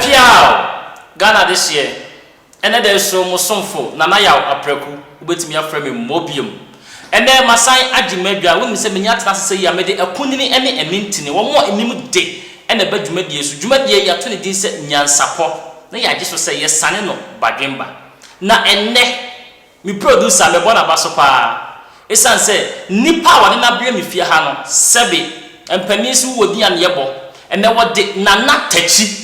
Appiah Ghana this year. And then there's so much sonful. Nana yaw apreku. Ubetimi aframe mobium. And then Masai Ajimedra, when we say Minyat say ya made a punini any a mintini, one more in day, and a bed Jumedia, Jumedia, ya 20 days Nyansapo. Now I just say yes, Sanino, Badrimba. Na and me producer, the one abasopa. It's say, ni power in a blame if you have Sebi, and Penisu would be an yebo, and then what did Nana Techi.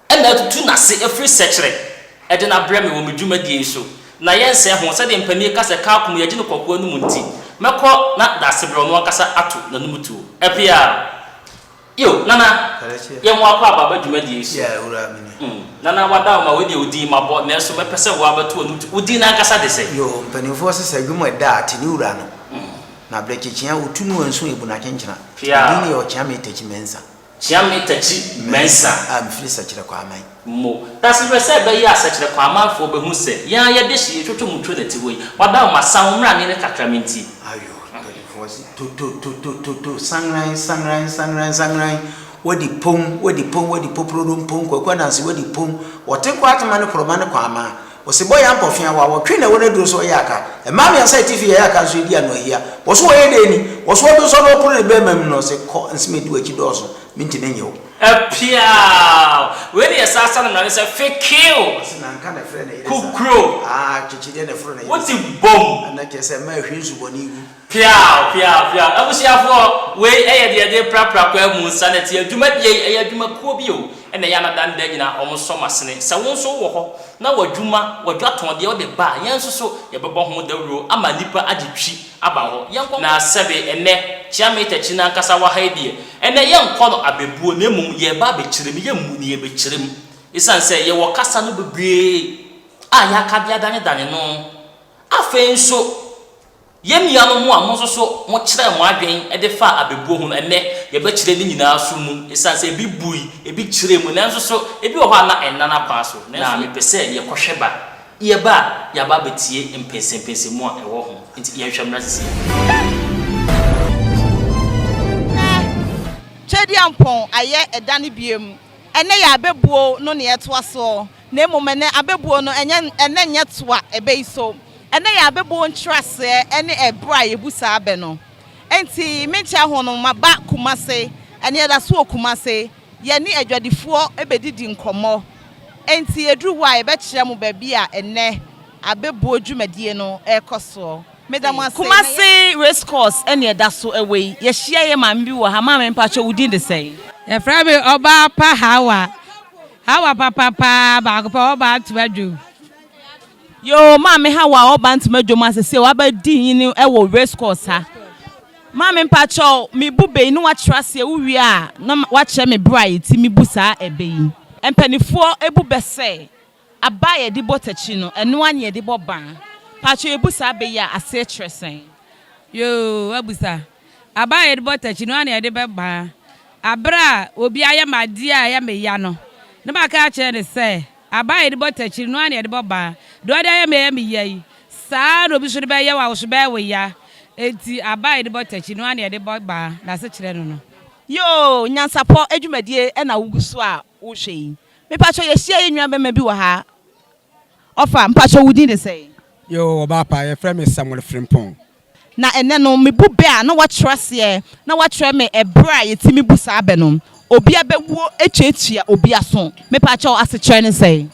And that two nasi a free secretary, and then I blame me when we Jumedia so. Na yense ho se de mpani kasa ka akum ye gine kokko nu munti meko na da sebro no kasa atu na numutu Appiah yo nana ye mo akwa baba dwumadi yesu ya ura mini nana wada ma we de odi mabo na so mepese wo abatu onutu odi na kasa de se yo mpani fo se segum da ati ni ura no na brekichia otunu anso ebu na kenchina ni yo chame techimensa Chiame tachi mensa am free sachira kwa amai mo that's the say be ya sachira kwa amai fo be hu se ya ye de hie twotwo mutwo na ti we wada ma san mra ne kakramenti ayo for si to sangran wodi poprodom pom kwa na si wodi pom wote kwa atama ne koroma ne kwa ama osibo ya mpofia wa wotwe na wona duro so yaka e ma me say tv yaka so di anohia wo so ye de ni wo so do so no pro be mam no se ko nsime di wachi do so minti ne nyewo Appiah we dey sasa na say fake kill na nka na friend e kukro chichide na friend e what bomb na ke say ma hwinsu boni igu Appiah abusiafo we eye de prapra kwa mu sanity adwuma die adwuma kuo bi o ene ya na dan da nyina omso masene se won so wo ho na wadwuma wadwaton de o de ba yen so ye bebo ho dawro ama nipa agitwi aba ho yen na sebe ene chiame tachi na nkasa wa haidie ene yen kɔ no abebuo na mum ye ba be kirem ye mu ne ye be kirem isan se ye wo kasa no bebre a ya ka bia dane no afen so yemia no mo amoso so mo kire mo adwen e de fa abebuo hu ene ye be kire ni nyina so mu isan se ebi bui ebi kire mu nanso so ebi wo ha na enana pa so na me pese ye kɔhwe ba ye ba ya ba betie mpense mu a ewo ho nti ye hwamra sisi Chedi ampon aye edane biem ene ya abebuo no ne etoa so na emomene abebuo no ene nyetoa ebeiso ene ya abebuo ntrase ene ebra yebusa abe no enti mencha ho no maba kumase ene ya da so kumase ye ni adwadifo ebedidi nkomo enti edru wa ebekire mu ba bia ene abebuo dwumadie no ekoso Kumasi race course any daso away. Ye share ye man bi wo ha ma me mpacho wudi de say. E fra be oba pa hawa papa ba ko pa oba tuadu. Yo ma me hawa oba ntumadwo ma se wa ba di yin e wo race course ha. Ma me mpacho me bube no wa trase uwi a na wa che me brai ti me busa ebe yi. Empanifo ebu bese Abaye di botachi no eno anye di boban. Pacho ebusa be ya ase tresen. Yo abusa. Abaye di botachi no anye di beba. Abra obi aya madi aya me ya no. Na ba ka che ne se abaye di botachi no anye di boban. Do aya me ya yi. Sa no bi so di be ya wa so be we ya. Enti abaye di botachi no anye di boban na se kire no no. Yo Nyansapo adwumadie e na wuguso a wo hwe. Me pacho ye hia ye nwa be ma bi wo ha. Ofa mpacho wudi de say. Yo obapa ye frɛ me Samuel Frimpong Na ene no me bu be a na wa trase na wa tre me ebra ye timi busa abe no obi abewuo echetua obi aso me pa cha ase tre ne sei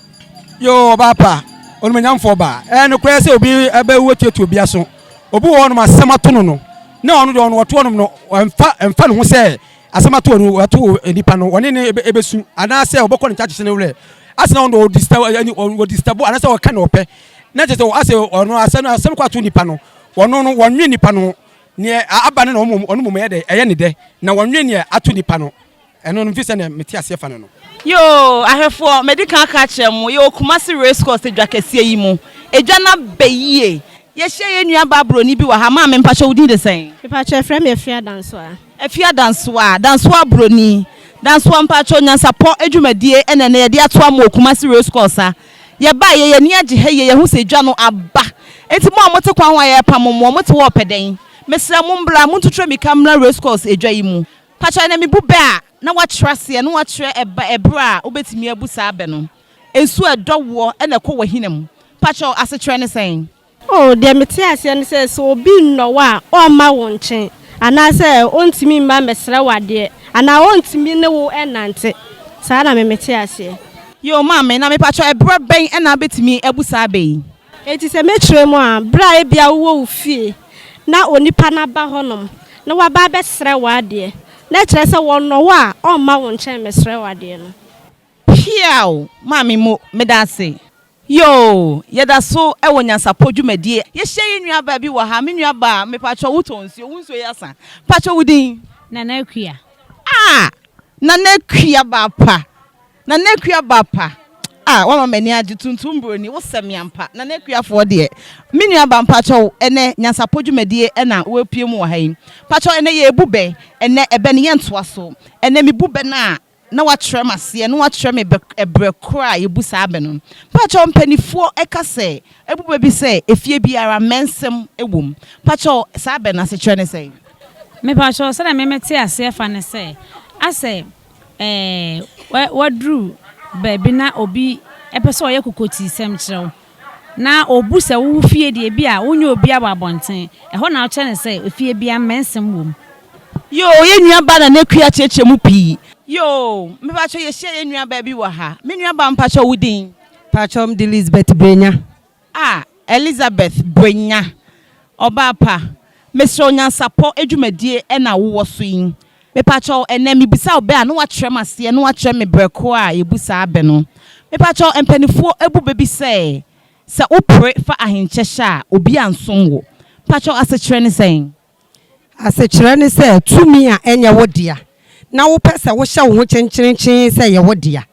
yo obapa onu nyamfo ba no kwɛ sɛ obi abewuo echetua obi aso obi wo no asɛmato no na ɔno de ɔno wɔto no emfa no ho sɛ asɛmato no wɔto nipa no wɔne ne ebesu ana sɛ obɔkɔ ne church ne wure asena ɔno disturb ana sɛ ɔka na ɔpɛ na je so ase ono asem kwato nipa no wono no wonwe nipa no ne aba ne no ono mum ye de eye ne de na wonwe ne ato nipa no eno no mfise ne meti ase fa no yo ahefo medical catch mu yo Kumasi race course edwa kese yi mu edwa na beyie ye hye ye nua babro ni bi wa ha ma me mpacho wudi de sen mpacho frame Appiah dansoa broni dansoa mpacho Nyansapo adwumadie ene ne ye de ato am Kumasi race course a ye ba ye ni age he ye hu se dwa no aba enti mo amote kwan wa ye pam mo mote wo peden mesra mo mbra mo tutro mi kamera race course edwa yi mu pacha na mi bu be a na wa trust ye na wa tre ebra obetimi abusa abe no ensu edowo e na kɔ wahinam pacho ase tre ne sen oh de mete ase ne say so obi no wa o ma wo nchen ana say ontimi mba mesra wade ana ontimi ne wo enante saa na me mete ase yo mama na me pacho ebra ben e na betimi abusa abe eti se metre mu a bra e bia wo fie na onipa na ba honom na wa ba besra wade na kire se wo no wa o ma wo nchen mesra wade no piao mami mo medase yo yeda so e wo Nyansapo dwumadie ye hye nua ba bi wo ha me nua ba me pacho wutonsi wunso yasa pacho wudin Nana Appiah. Nana Appiah bapa wama mani age tuntum broni wo semiampa Nana Appiah fo de me nua ba pacho ene Nyansapo dwumadie e na wo pie mu wo ha yi pacho ene ye ebube ene ebe ne yentoa so ene me bube na wa trem ase na wa trem ebre kra yebusa abe no pacho mpanifo ekase ebube bi se efie biara mensem ewom pacho sa abe na se twene se Me pacho se na me mete ase fa ne se ase wadru baby na obi epeso oye kokoti sem kirew na obusa wo fie de bia wonye obi ababonten ho na oche ne se efie bia mensem wom yo ye nua ba na Appiah cheche mu pi yo me pacho ye hye ye nua ba bi wo ha me nua ba mpacho wudin pacho m Elizabeth Brenya Elizabeth Brenya oba pa Mr. Nyansapo edwumadie e na wo so yin me pacho ene me bisa obe a no wa trem ase no wa trem me breko a yebusa abe no me pacho empanifo ebube bi se opre fa ahenchehya obi anson wo pacho asechire ne sen asechire ne se tumi a enye wodia na wo pese wo hye wo chencherechen se ye wodia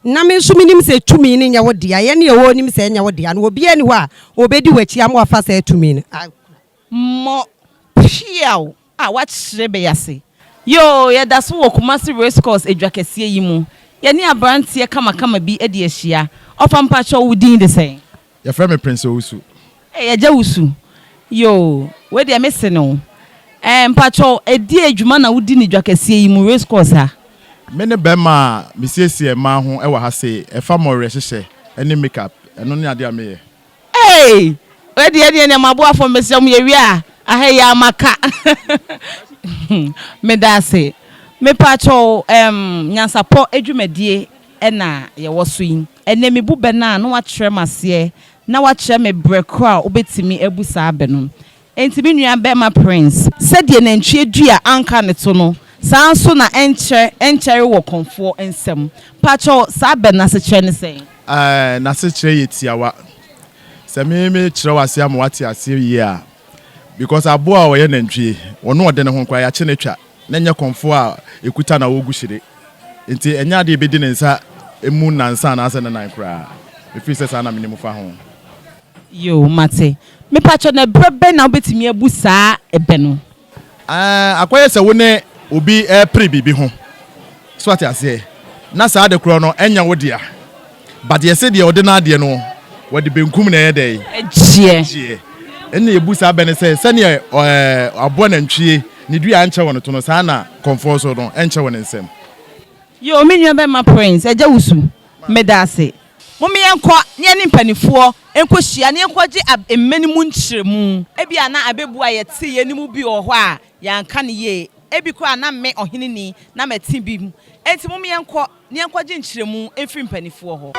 na me nso minim se tumi ne nye wodia ye ne ye wo nim se enye wodia no obi ani ho a obedi wachi am wafa se tumi ne mo piao wa chire be yase yo ye da so wo Kumasi race course edwakesie yi mu ye ne abrantie kama bi e de ahia ofa mpacho wudin de sen ye frɛ me Prince Owusu ye ja wusu yo we de mese no mpacho edi adwuma na wudi ni dwakesie yi mu race course ha me ne bema misiesie ma ho e wa ha se e fa mo rehyehyɛ ene makeup eno ne ade ameye we de ne mabo afọ mesem ye wi a ahaya amaka me dase me pacho Nyansapo edwumadie e na ye wo so yin ene me bube na wa trem ase na wa kire me brekra obetimi abusa abe no enti me nua bema Prince said ye nantwie dua anka ne to no sanso na enchere wo konfo ensem pacho sa be na se kire ne sen na se kire yetiawa se me kire wase am wate ase yi a because abo a wo ye nantwie wono ode ne ho kwa ya che ne twa na nya konfo a ekuta na wogu hire enti enya de bedi ne nsa emu nansa na ase ne nan kra efi se sa na minimu fa ho yo mate me pacho na brebe na obetimi abusa ebe no akoye se wo ne obi pre bibi ho so ate ase na sa de kro no enya wo dia but ye se de ode na ade no wo de benkum na ye dey ejie enne ebusa be ne se ne abo na ntwie ne dua anche wono to no sa na comfort so no enche wono nsem yo me nua be ma Prince eja wusu medase Mummy enko nye ni mpanifo enko hia ne enko gye emmani mu nkyeremu ebi ana abebu a yete ye ni mu bi ho a yanka ne ye ebi ko ana me ohene ni na meti bi mu enti mummy enko ne enko gye nkyeremu efiri mpanifo ho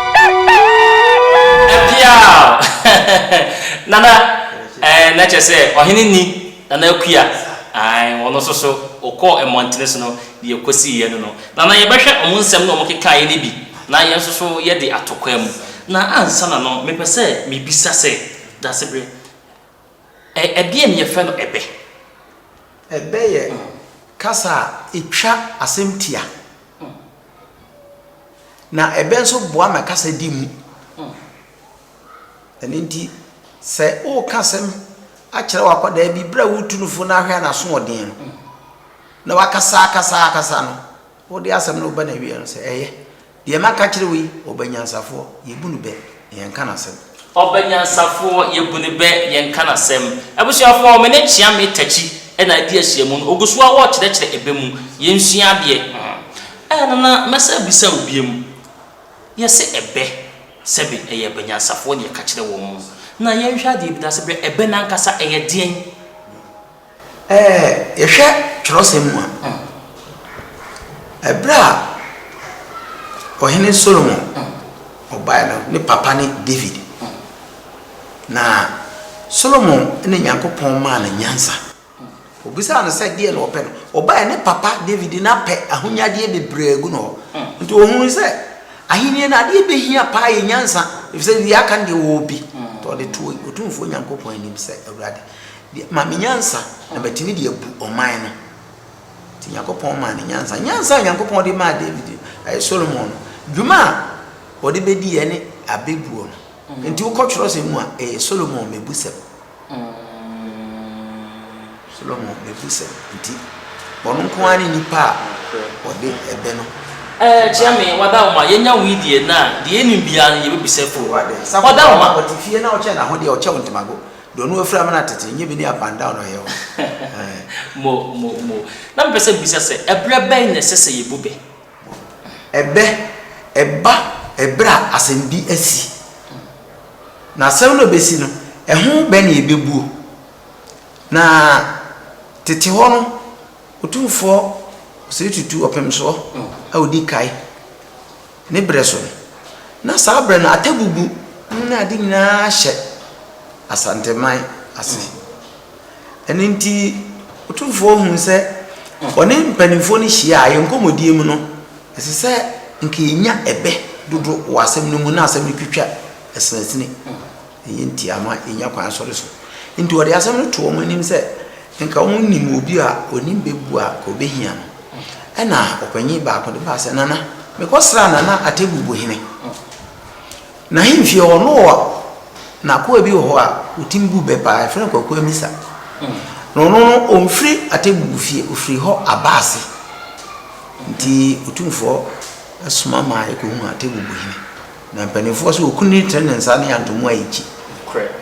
Appiah nana na chese ohene ni nana Appiah wono so okọ emontene no de ekosi ye no nana ye behwe omunsem no omukeka ye ne bi na yenso so ye de atokwa mu na ansa na no mepese mebisa se da sebre de me ye fe no ebe ye kasa etwa asemtia na ebe nso boa ma kasa di mu enenti se o kasem a kire wakoda bi bra wutunufo na hwe na so oden na wakasa no wo de asem no ba na wi no se eye de maka kire wi Obanyansafo yebunu be yenka na sem Obanyansafo yebunu be yenka na sem abusuafo me ne chia me tachi e na di ahia mu oguso a wo kire ebe mu yensua de na masa bisa obiem yɛse ɛbɛ sɛbe ɛyɛ banyansafo ne ka kyerɛ wɔn na yɛhwɛ de bi da sɛ ɛbɛ na nkasa ɛyɛ deɛn yɛhwɛ twerɛsɛm mu a ɛbra ɔhene Solomon ɔbae no ne papa ne David na Solomon ne Nyankopɔn maa no nyansa obisa no sɛ deɛ no ɔpɛ no ɔbae ne papa David na pɛ ahonyadeɛ bebree gu no nti ohun sɛ ahenie na adeɛ behia paa yɛ nyansa efisɛ deɛ aka deɛ wɔ bi to de to otumfo Nyankopɔn anim sɛ awurade ma me nyansa na batimi de abu ɔman no ti Nyankopɔn ma ne nyansa Nyankopɔn de ma David ay Solomon dwuma ɔde bedi yɛ ne abebuo no nti wokɔtwerɛ sɛ mu a Solomon mebusɛm Solomon mebusɛm nti ɔno nko ani nipa a ɔde ɛbɛ no Chiame wada ma yenya widie na de eni bia ye bebise fo wada ma otifie na oche na ho de oche ontimago do no afra na tete nye bi ni apanda no ye mo na mpese bisa se ebre ben na sese ye bube eba ebra asembi asi na asem no besi no eho be na ebebuo na tete ho no otumfo se tutu opem so awdi kai ne breso na sa bre na atabubu na ade nyina hye asanteman ase eninti otumfo hu se one mpanimfo ni hia aye nkomodie mu no ese se nke nya ebe dodo wasem no mu na asem twitwa esansini yenti ama enya kwan sore so nti ode asem no to mo nim se nka wo nim obi a onim bebu a ko behia no ena opanyi ba ko de ba se nana me ko sra nana atebubu hene na himfie ono na ko bi ho a utimbu be ba fere ko emisa no omfri atebubu fie ofri ho abase nti utumfo asuma ma e ko hu atebubu hene na mpanifo so okuni tren nsa ne antomo ayichi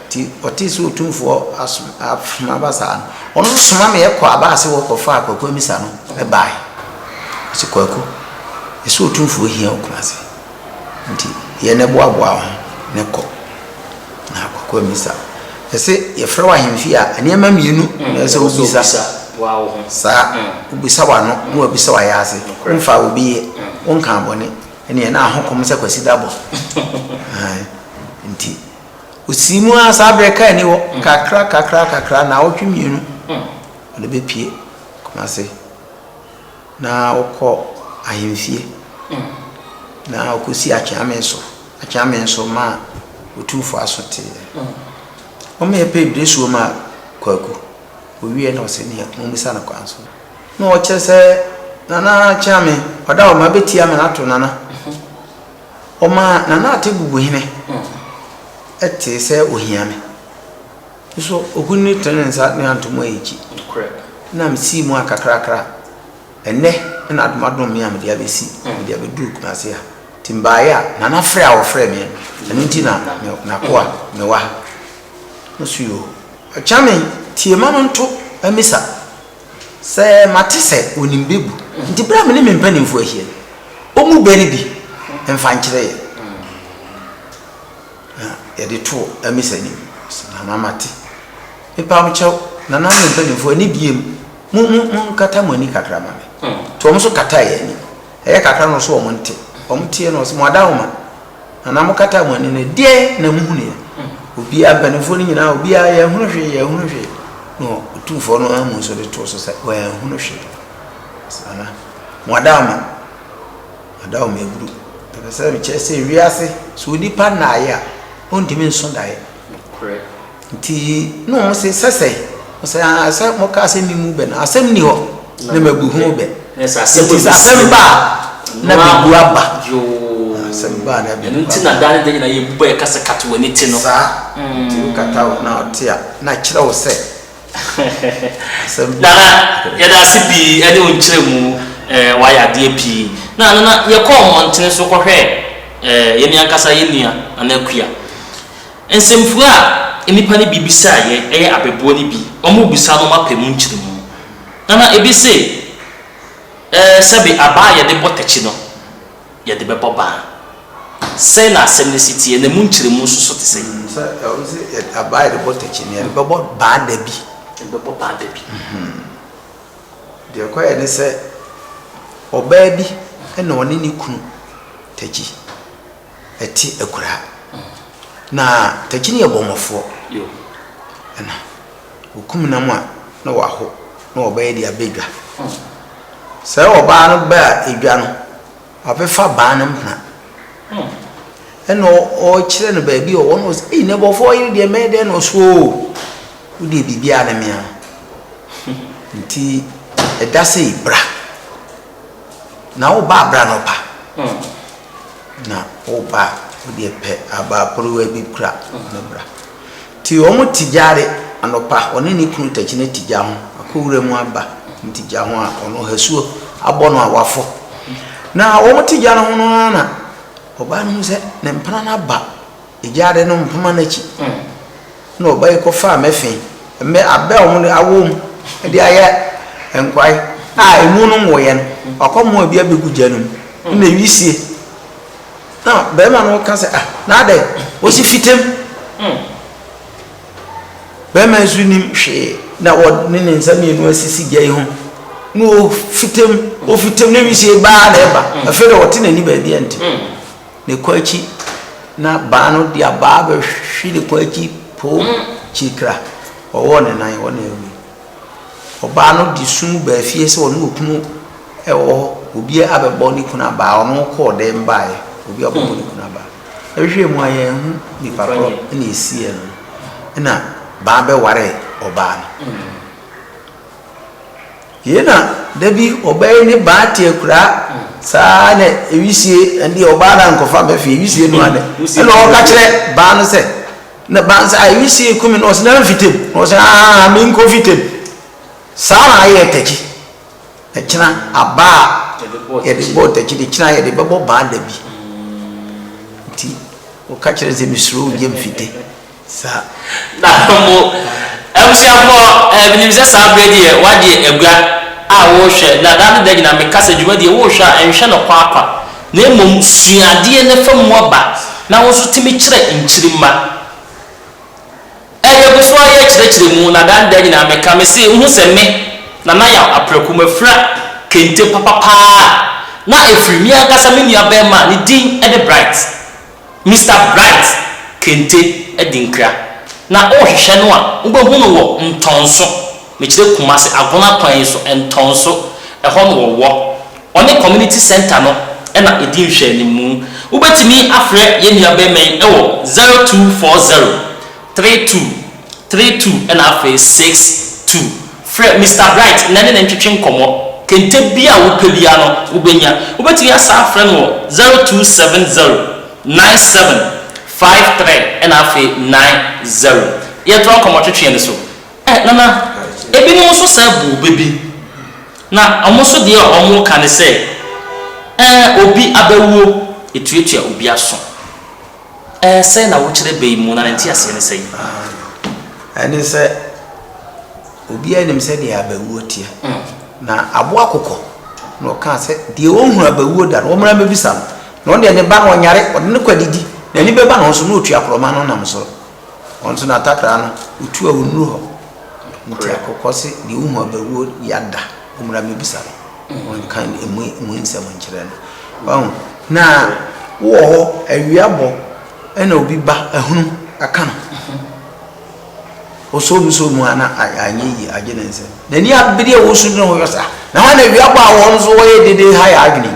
ti otiso utumfo asuma basa ono suma me e ko abase wo ko fa ko emisa no e bai sikwaku eso otumfo hia okunase nti ye ne boaboa ho ne ko na akwa misa ese ye frɛ wa hemfi a anema mienu na ese obisa wow sa obisa wa no no obisa wa ya ase mfa obi wonka abone ene na ahokom se kwasi dabo nti osimu asa breka ni wo kakra na otwe mienu ole be pie kumase na okọ ahemfie na okosi akyame so ma otumfo asote o me pe bresu ma kwaku owie na osenia mo misa na kwanso na o chese nana kyame oda o ma betia me na to nana o ma nana atebubu hene ete se ohiame so okunni tenensa ne antomo echi na msi mu akakrakra ene na adumadom me am dia besi dia bedu kumase ha timbaya na na frɛ a wo frɛ me eno nti na koa me wa no suyo chame tie ma no nto amisa sɛ mate sɛ onimbebu nti bra me ne mpanimfo ahie omu beri bi emfa nkyerɛ ye de to amisa ni na mamate epa mkyɛw na na mpanimfo ani biem mu kata mani kakra ma me to mo so kata ye ni e kakra no so o monte o mtie no so mo adawoma na mo kata mani ne de na muhunu ye obi abanfo ni nyina obi a ye hunu hwe no otumfo no amu so de to so sai wa hunu hwe sana mo adawoma eburu to se me chese wiase so nipa na ya ontimi nso dae nti no mo se sese asa mo ka asem ni mu be na asem ni ho na magu ho be asem ba na magu aba asem ba na be nti na dane de na ye buba ye kasa kato wani ti no sa ti kata na otia na kire wo se asem na ya da sibi ene on kire mu wa ya de pi na ye ko mo ntene so ko hwe ye ni ankasa ye nia na akua ensemfu a enipa ne bibisa ye abebo ne bi omo bisa no mapemu nkyiremu na ebi se Sebi aba ye de botechi no ye de bebo ba say na semnicity na munchire mu so te say aba ye de botechi ne ye bebo ba da bi de ko ye ne say oba bi na one ni kunu techi eti akura na techi ne ye bomofo yo na hukum na mu a na wa ho na oba ye de abedwa sɛ oba no ba edwa no afefa ba no mpna ɛno o kyerɛ no ba bi o wono e ne bɔfo yiri de me de no so wo de bibia na mea nti ɛda sɛ ibra na wo ba bra no pa na wo ba wo de pɛ aba prowa bi kura no bra ti o mo tijare anopa one ni kunu tachi ne tija ho akowura mu aba ntija ho a ono hasuo abono awafo na wo mutija no no na oba no se ne mpana na ba ejade no mpama na chi na oba e kofa mefe me abe o mo awom de aye enkwai a emu no moye no akomo bia begu janum na wisie na be ma no ka se na ade o si fitem be ma zunim hwe na wo ne nsami no asisi gya ho no fitem ne wisie ba na eba afere wote na ni ba bia nti ne kwachi na ba no dia ba ba hwi ne kwachi po chikra owo ne nan wo na ewi oba no di sum ba fie se wono okunu ewo obi abebo ni kuna ba ono ko de mbae obi abebo ni kuna ba ehwe mu aye hu ni papa na esie no na ba be ware oba no yena dabi obey ni ba tie kura sa na ewisie ndi oba na nkofa be fi ewisie no ade e no ka kire ba no se na ba sa ewisie kumi no se na fitem no se mi nko fitem sa na ye techi e kina aba ye de bo techi de kina ye de bebo ba dabi ti o ka kire ze misro je mfite sa na mo Ebusiafo Ebenezer Sabredi wadi egua a wo hwe na dan de gina mekasa dwumadi wo hwe a enhwe no kwakwa na emom suade ne famu ba na wo so timi kire nchirima eyebuso aye kire mu na dan de gina meka me se hu se me na na ya apreku mafra kente papapa na efrimi akasa me nua be ma ni din e de bright Mr Bright kente edinkra na o hwehwe no a ubehu no wo ntonso me kire kumase agona kwan so ntonso eho no wo one community center no e na edi hwe ni mu ubetimi afre ye nua be men e wo 02403232 and afa 62 fre Mr Bright na ne ntwetwe nkomo kente bia wo pebia no ubenya ubetimi asa afre no 02709753 and afa 90 ye tro nkomo twetwe ne so nana ebi no so sabu bebi na omoso de omo ka ne se obi abawuo etuetua obi aso se na wo kire be mu na nti ase ne se ani se obi anim se de abawuo tie na abo akokọ no ka se de ohun abawuo da no mra mebisa no de ne ba no nyare o ne kwadidi na ni be ba no so no otua kroma no nam so on so na takra no otua onuru ho nti akokọ se de ohun abawuo yada mra mebisa on kan emu nsem nkyere no na wo ho awiabo ena obi ba ahunu aka no so mu ana anyi agye ne nse na ni abede wo so no yosa na ha na wiabo a won so wo ye dede ha ya agni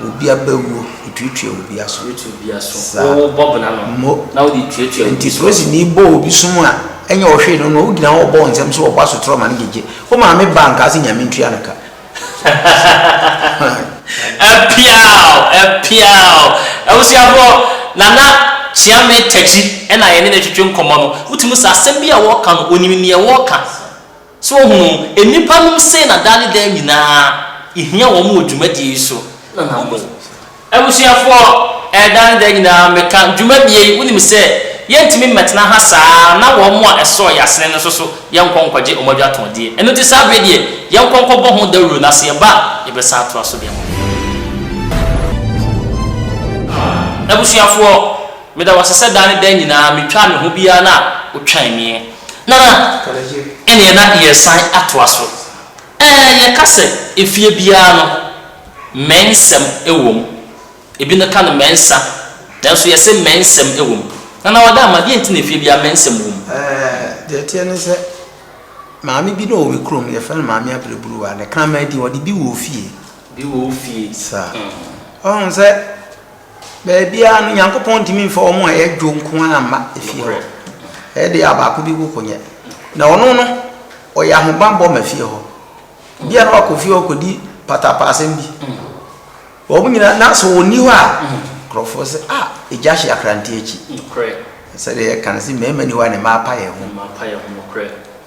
obi abawu tuetue obi aso o bob na no na wo di tuetue nti prosi ni bo obi sumu a enya wo hwe no no wo gina wo bo nsem so wo ba so tro ma ngeje wo ma me bank ase nyame ntua naka Appiah Ebusiafo nana chiame tachi ena ye ne twetwe nkomo no utimu sa asem bia wo ka no onimi ne wo ka so hu enipa num se na dani da nyina ihia wo mu odwumadi so nana mo Ebusiafo dani da nyina meka dwumadie unim se yɛntimi metna ha saa na wo mo a ɛso yasene no so yɛnkonkɔgye omadwa tɔnde ɛno ti saa bredie yɛnkonkɔbɔ ho dawuro na se ba yɛbɛsa ato aso bia mo abusuafo meda wasese dan dan nyinaa metwa me ho bia na otwan me na ene na yesan ato aso yɛkase efie bia no mensem ewom ebi no ka no mensa nanso yɛse mensem ewom na wada ma de ntine efie bia mensem wom de tie ne se maami bi no we krom ye fa maami abreburu wa ne kan ma di wodi bi wo fie sa on se be bia no Nyankopɔn timi mfa omo a ye dwo nko ama efie ho e de abako bi kokonye na ono no o ya ho bambo ma fie ho bia no akofie okodi patapasem bi wo nyina na so oni ho a krofo se eja hye akrantie echi se de kan si mema ni wa ne ma pa ye ho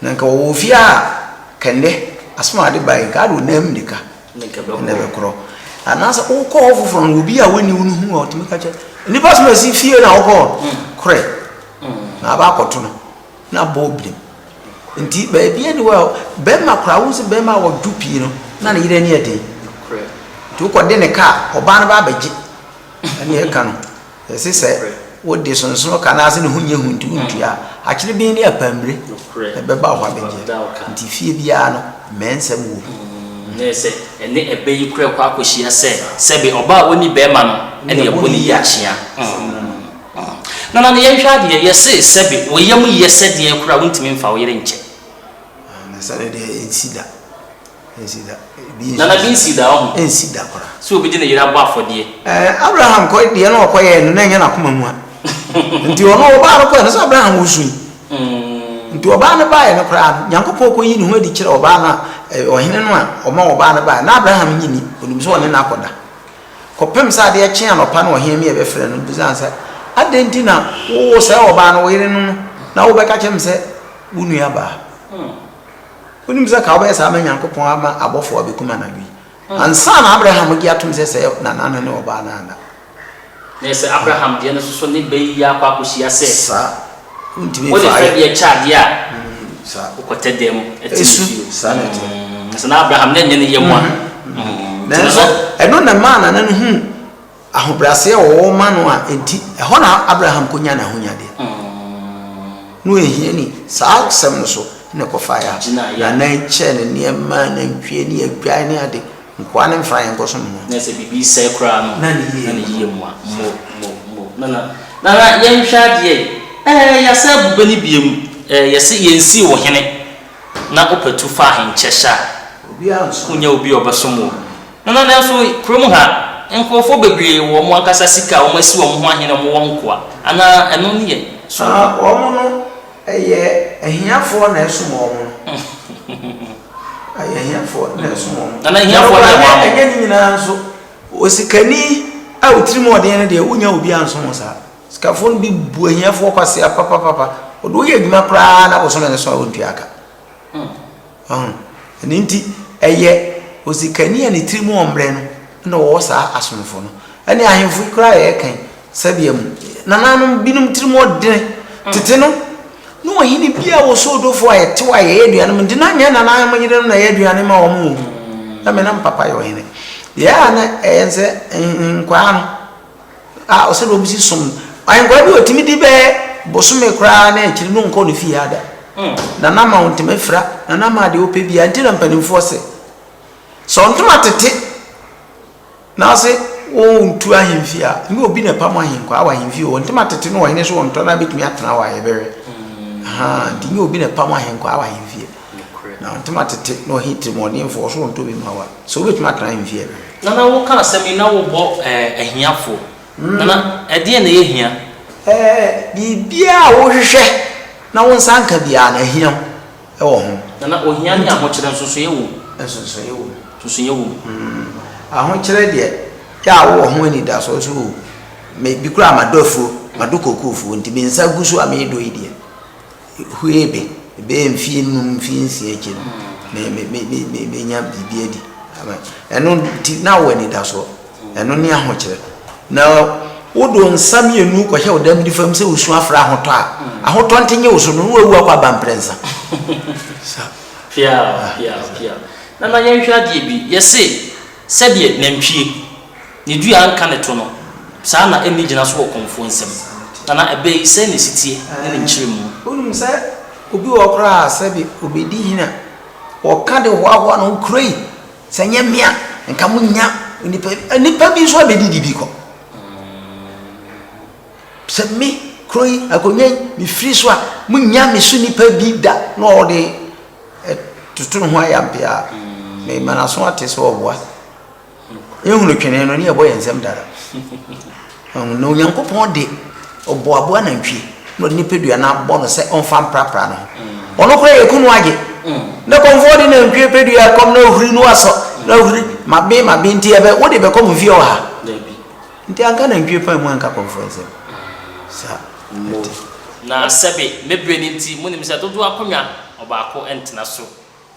na nka wo fie a kende asoma de bai ka do nam nika ne be kro anasa o ko ofoforo no obi a woni wonu hu o timi ka che ni pas ma si fie na o ko kre na ba koto no na bo blim nti ba bia ni wa be ma kra wo se be ma wo dupi no na ne yire ni ade tu ko de ne ka oba na ba baji ani e ka no se se wo de sonso ka na se ne hunye huntu huntu a akire bi ni apambre e be ba ho abeje nti fie bia no mensem wo nese ene ebe yi kura kwa akohia se be oba woni be ma no ene ye boni ya chia na ne yenhwa de yese sebe wo yam yese de kura wontimi mfa wo yere nche na sare de ensida na bi nsida ho ensida kura so obi de ne yere abo afode Abraham ko de no ko ye no na nya na koma mu a nti ono oba ro ko no so Abraham wo sui nti oba ne ba ye no kura Nyankopɔn ko yi ne ho adi kire oba na ohene no a oma oba ne ba na Abraham nyini onim so one na akoda kopem sa de kye anopa na ohene me be frɛ no bizansa adenti na wo se oba na wo yire no na wo be ka kyem se wunu ya ba onim se ka oba sa ma Nyankopɔn ama abofo obekuma na bi ansa na Abraham gi atum se na nana ne oba na anda nese Abraham de no so ne be ya kwa akohia se sa untimi fa wo de fa de cha de a sa ukote dem esu sa na so na Abraham na nyene yemwa nanso eno na mana na hu ahobrase wo ma no a enti ho na Abraham konya na hunyade no ehie ni sa sem no so ne ko fire na na che ne niema na ntwe ni agwa ni ade nkwa ne mfa yen ko so no na se bibi se kra no na ne yemwa na yenhwa de ya sa bubani biem yesi yensi wo hene na opatu fa henkyesha obi anso kunya obi obasomo na so krom ha enkofo bebre wo mo ankasa sika wo masi wo ho ahene mo wonkoa ana eno ne ye so wo mo no eye ehiafo na esumo wo mo aye ehiafo na esumo wo na ehiafo na wo enye ni nyina so osikani a utrimo ode ne de unya obi anso mo sa sikafo bi bu ehiafo kwase papa odo ye adwuma kra na boso na so a wontua aka nti eye osikani ani trimo ombre no na wo sa asomfo no ani ahemfo kra ye kan sabiam nananum binum trimo de tete no no hini bia wo so dofo a yete wa ye aduane ndi na nya nanan manyire no na ye aduane ma wo mu na me na papa yo hene ya na ense nkwa no a o se do bisi som ayenkwa bi otimi di be bosume kra na ekiri no nko no fi ada na na ma ontime fra na na ma de ope bia nti na mpanimfo se so ntoma tete na se o ntu ahemfi a ni obi na pam ahenkwa wa ahemfi o ntoma tete no wahene so onto na betumi atena wa yebere ndi ni obi na pam ahenkwa wa ahemfi na ntoma tete no hiti mo ni mfo so onto bi ma wa so betumi atena ahemfi na wo kana semi na wo bo ahiafo na ede na ye hia bibia wo hwehwe na won sanka bia na hia wo ho na ohia ni ahokyere nsoso ye wo soso ye wo ahokyere de ya wo ho ani da so me bi kura madofo madokokofu nti bensa gusu amedo ide huebe be mfie num mfie nsie eche me nya bibia di eno ti na wo ani da so eno ni ahokyere na wodo nsam yenu ko hye odam di fam se usu afra ahoto a ahoto ntenye usu no wawu akwa bamprensa pia na na yenhwa de bi yese sɛdeɛ nantwie ne dua anka ne to no saa na ɛni gyina so wɔ kɔmfo nsɛm na ɛbɛyi sɛ ne sitie ne nkyerɛ mu onum sɛ obi wɔ kora sɛ bi obedi hina ɔka de hoahoa no kroi sɛ nyɛ mia nka munya nipa bi so abedi bi kɔ sɛ me kroi akonya mi firi so a munya me so nipa bi da na ɔde tutu ho ayampia me manaso ate so ɔboa ehunu twene no ne yɛbɔ yɛn nsɛm dara no nyankopɔn de ɔboaboa nantwie no nipa dua na abɔ no sɛ ɔmfa mprapra no ɔno kora yɛ kunu agye na kɔmfo de nantwie pedua kɔm na ohuri no asɔ na ohuri mabe nti ɛbɛ wode bɛ kɔm fie ɔha nti anka nantwie pa mu anka kɔmfo nsɛm sa na sɛbe mebre ne nti munim sɛ dodo akonya ɔbaako ɛntena so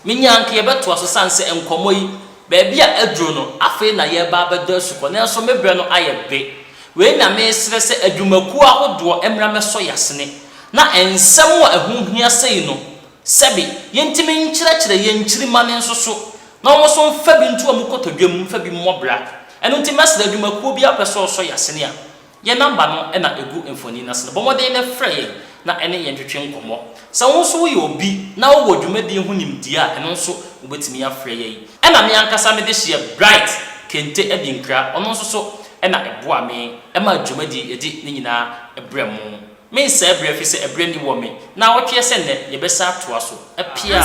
minya anka yɛbɛto aso sanse nkɔmɔ yi baabi a aduro no afei na yɛba abɛda sukɔ na nso mebrɛ no ayɛ be wei na mesrɛ sɛ adwumakuo ahodoɔ mmra mɛsɔ yasene na ensɛm a ɛhohia sei no sɛbi yɛntimi nkyerɛkyerɛ yɛnkyirima ne nso so na wɔn so mfa bi nto mu kɔtɔdwam mfa bi mmɔbra ɛno nti mesrɛ adwumakuo bi apɛ sɛ ɔsɔ yasene a yɛ namba no ɛna egu mfoni na sene bɔmɔden ne frɛ yɛn na ɛne yɛn twetwe nkɔmɔ sɛ wɔn nso yɛ obi na wɔwɔ dwumadie ho nimdeɛ a ɛno nso wobɛtumi afrɛ yɛn ɛna me ankasa me de hyɛ bright kente edi nkra ɔno nso so ɛna ɛboa me ɛma dwumadie edi ne nyinaa ɛbrɛ mu me nsa ɛbrɛ fi sɛ ɛbrɛ ni wɔ me na wɔtwe sɛ nnɛ yɛbɛsa atoa so Appiah